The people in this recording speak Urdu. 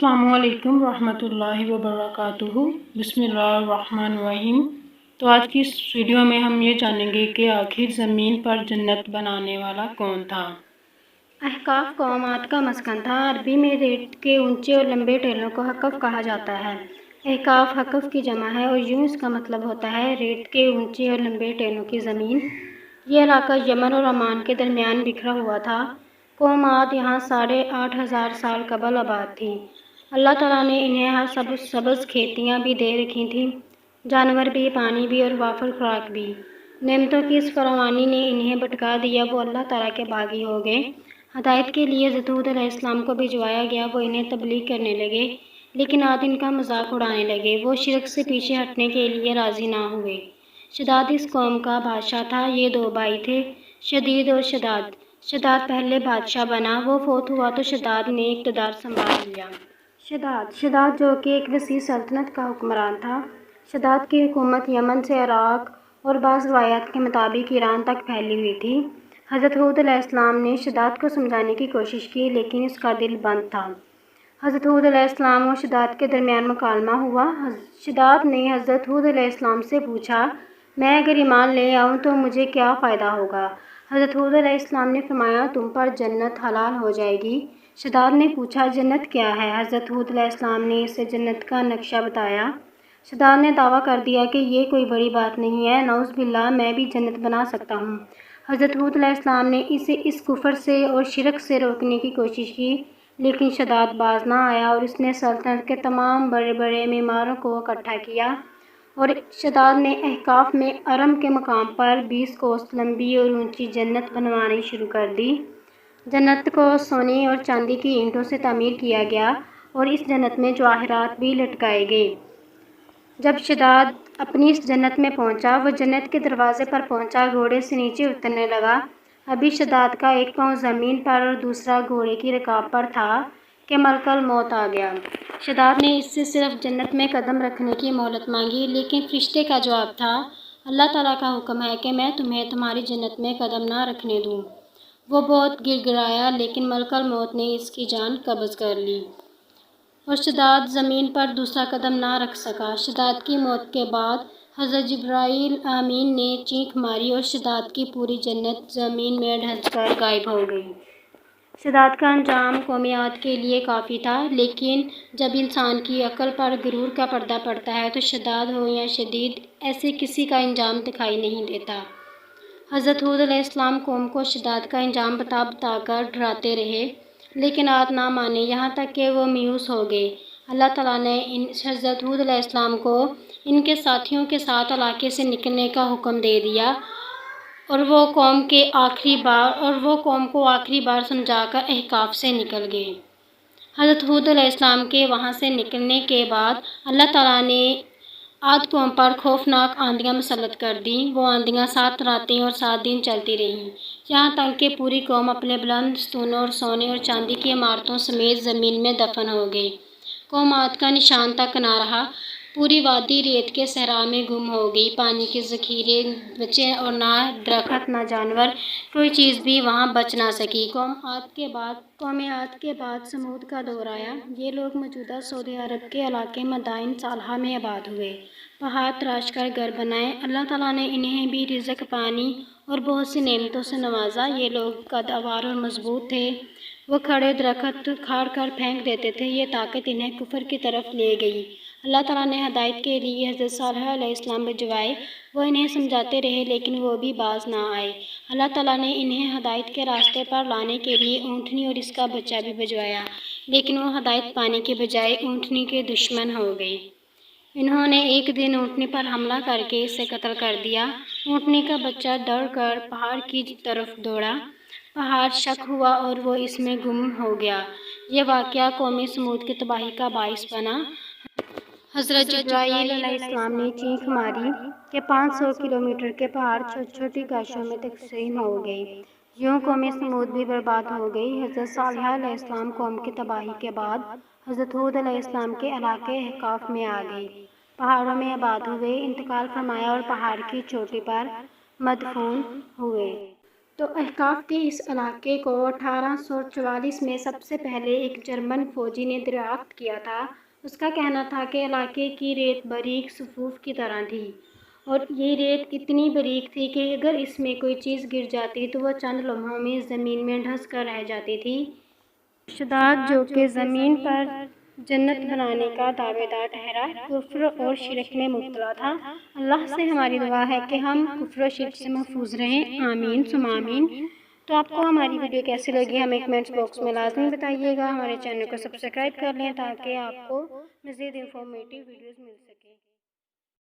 السلام علیکم ورحمۃ اللہ وبرکاتہ۔ بسم اللہ الرحمن الرحیم۔ تو آج کی اس ویڈیو میں ہم یہ جانیں گے کہ آخر زمین پر جنت بنانے والا کون تھا۔ احقاف قوم عاد کا مسکن تھا۔ عربی میں ریت کے اونچے اور لمبے ٹیلوں کو حقف کہا جاتا ہے۔ احقاف حقف کی جمع ہے اور یوں اس کا مطلب ہوتا ہے ریت کے اونچے اور لمبے ٹیلوں کی زمین۔ یہ علاقہ یمن اور عمان کے درمیان بکھرا ہوا تھا۔ قوم عاد یہاں 8,500 سال قبل آباد تھی۔ اللہ تعالیٰ نے انہیں ہر سبز کھیتیاں بھی دے رکھی تھیں، جانور بھی، پانی بھی اور وافر خوراک بھی۔ نعمتوں کی اس فراوانی نے انہیں بھٹکا دیا، وہ اللہ تعالیٰ کے باغی ہو گئے۔ ہدایت کے لیے حضرت ہود علیہ السلام کو بھجوایا گیا، وہ انہیں تبلیغ کرنے لگے، لیکن عاد ان کا مذاق اڑانے لگے، وہ شرک سے پیچھے ہٹنے کے لیے راضی نہ ہوئے۔ شداد اس قوم کا بادشاہ تھا، یہ 2 بھائی تھے، شدید اور شداد۔ شداد پہلے بادشاہ بنا، وہ فوت ہوا تو شداد نے اقتدار سنبھال لیا۔ شداد جو کہ ایک وسیع سلطنت کا حکمران تھا۔ شداد کی حکومت یمن سے عراق اور بعض روایات کے مطابق ایران تک پھیلی ہوئی تھی۔ حضرت ہود علیہ السلام نے شداد کو سمجھانے کی کوشش کی، لیکن اس کا دل بند تھا۔ حضرت ہود علیہ السلام اور شداد کے درمیان مکالمہ ہوا۔ شداد نے حضرت ہود علیہ السلام سے پوچھا، میں اگر ایمان لے آؤں تو مجھے کیا فائدہ ہوگا؟ حضرت ہود علیہ السلام نے فرمایا، تم پر جنت حلال ہو جائے گی۔ شداد نے پوچھا، جنت کیا ہے؟ حضرت ہود علیہ السلام نے اسے جنت کا نقشہ بتایا۔ شداد نے دعویٰ کر دیا کہ یہ کوئی بڑی بات نہیں ہے، نعوذ باللہ، میں بھی جنت بنا سکتا ہوں۔ حضرت ہود علیہ السلام نے اسے اس کفر سے اور شرک سے روکنے کی کوشش کی، لیکن شداد باز نہ آیا اور اس نے سلطنت کے تمام بڑے بڑے معماروں کو اکٹھا کیا اور شداد نے احقاف میں ارم کے مقام پر 20 کوس لمبی اور اونچی جنت بنوانی شروع کر دی۔ جنت کو سونے اور چاندی کی اینٹوں سے تعمیر کیا گیا اور اس جنت میں جواہرات بھی لٹکائے گئے۔ جب شداد اپنی اس جنت میں پہنچا، وہ جنت کے دروازے پر پہنچا، گھوڑے سے نیچے اترنے لگا۔ ابھی شداد کا ایک پاؤں زمین پر اور دوسرا گھوڑے کی رکاب پر تھا کہ ملک الموت آ گیا۔ شداد نے اس سے صرف جنت میں قدم رکھنے کی مہلت مانگی، لیکن فرشتے کا جواب تھا، اللہ تعالیٰ کا حکم ہے کہ میں تمہیں تمہاری جنت میں قدم نہ رکھنے دوں۔ وہ بہت گر گڑایا، لیکن ملک الموت نے اس کی جان قبض کر لی اور شداد زمین پر دوسرا قدم نہ رکھ سکا۔ شداد کی موت کے بعد حضرت جبرائیل امین نے چینخ ماری اور شداد کی پوری جنت زمین میں دھنس کر غائب ہو گئی۔ شداد کا انجام قوم عاد کے لیے کافی تھا، لیکن جب انسان کی عقل پر غرور کا پردہ پڑتا ہے تو شداد ہو یا شدید، ایسے کسی کا انجام دکھائی نہیں دیتا۔ حضرت ہود علیہ السلام قوم کو شداد کا انجام بتا بتا کر ڈراتے رہے، لیکن عاد نہ مانے، یہاں تک کہ وہ مایوس ہو گئے۔ اللہ تعالیٰ نے حضرت ہود علیہ السلام کو ان کے ساتھیوں کے ساتھ علاقے سے نکلنے کا حکم دے دیا اور وہ قوم کو آخری بار سمجھا کر احقاف سے نکل گئے۔ حضرت ہود علیہ السلام کے وہاں سے نکلنے کے بعد اللہ تعالیٰ نے عاد قوم پر خوفناک آندھیاں مسلط کر دیں۔ وہ آندھیاں 7 راتیں اور 7 دن چلتی رہیں، یہاں تک کہ پوری قوم اپنے بلند ستونوں اور سونے اور چاندی کی عمارتوں سمیت زمین میں دفن ہو گئی۔ قوم عاد کا نشان تک نہ رہا، پوری وادی ریت کے صحرا میں گم ہو گئی، پانی کے ذخیرے بچے اور نہ درخت نہ جانور، کوئی چیز بھی وہاں بچ نہ سکی۔ قوم عاد کے بعد سمود کا دور آیا۔ یہ لوگ موجودہ سعودی عرب کے علاقے مدائن صالحہ میں آباد ہوئے، پہاڑ تراش کر گھر بنائے۔ اللہ تعالیٰ نے انہیں بھی رزق، پانی اور بہت سی نعمتوں سے نوازا۔ یہ لوگ قدآور اور مضبوط تھے، وہ کھڑے درخت اکھاڑ کر پھینک دیتے تھے، یہ طاقت انہیں کفر کی طرف لے گئی۔ اللہ تعالیٰ نے ہدایت کے لیے حضرت صالح علیہ السلام بھجوائے، وہ انہیں سمجھاتے رہے، لیکن وہ بھی باز نہ آئے۔ اللہ تعالیٰ نے انہیں ہدایت کے راستے پر لانے کے لیے اونٹنی اور اس کا بچہ بھی بھجوایا، لیکن وہ ہدایت پانے کے بجائے اونٹنی کے دشمن ہو گئے۔ انہوں نے ایک دن اونٹنی پر حملہ کر کے اسے قتل کر دیا۔ اونٹنی کا بچہ دوڑ کر پہاڑ کی طرف دوڑا، پہاڑ شق ہوا اور وہ اس میں گم ہو گیا۔ یہ واقعہ قوم سمود کی تباہی کا باعث بنا۔ حضرت جبرائیل علیہ السلام نے چینخ ماری کہ 500 کلومیٹر کے پہاڑ چھوٹی چھوٹی گاشوں میں تقسیم ہو گئے، یوں قوم سمود بھی برباد ہو گئی۔ حضرت صالح علیہ السلام قوم کی تباہی کے بعد حضرت ہود علیہ السلام کے علاقے احقاف میں آ گئے، پہاڑوں میں آباد ہوئے، انتقال فرمایا اور پہاڑ کی چوٹی پر مدفون ہوئے۔ تو احقاف کے اس علاقے کو 1844 میں سب سے پہلے ایک جرمن فوجی نے دریافت کیا تھا۔ اس کا کہنا تھا کہ علاقے کی ریت باریک صفوف کی طرح تھی اور یہ ریت اتنی باریک تھی کہ اگر اس میں کوئی چیز گر جاتی تو وہ چند لمحوں میں زمین میں دھنس کر رہ جاتی تھی۔ شداد جو کہ زمین پر جنت بنانے کا دعوے دار ٹھہرا، کفر اور شرک میں مبتلا تھا۔ اللہ سے ہماری دعا ہے کہ ہم کفر و شرک سے محفوظ رہیں، آمین ثم آمین۔ تو آپ کو ہماری ویڈیو کیسی لگی ہمیں کمنٹس باکس میں لازمی بتائیے گا۔ ہمارے چینل کو سبسکرائب کر لیں تاکہ آپ کو مزید انفارمیٹیو ویڈیوز مل سکیں۔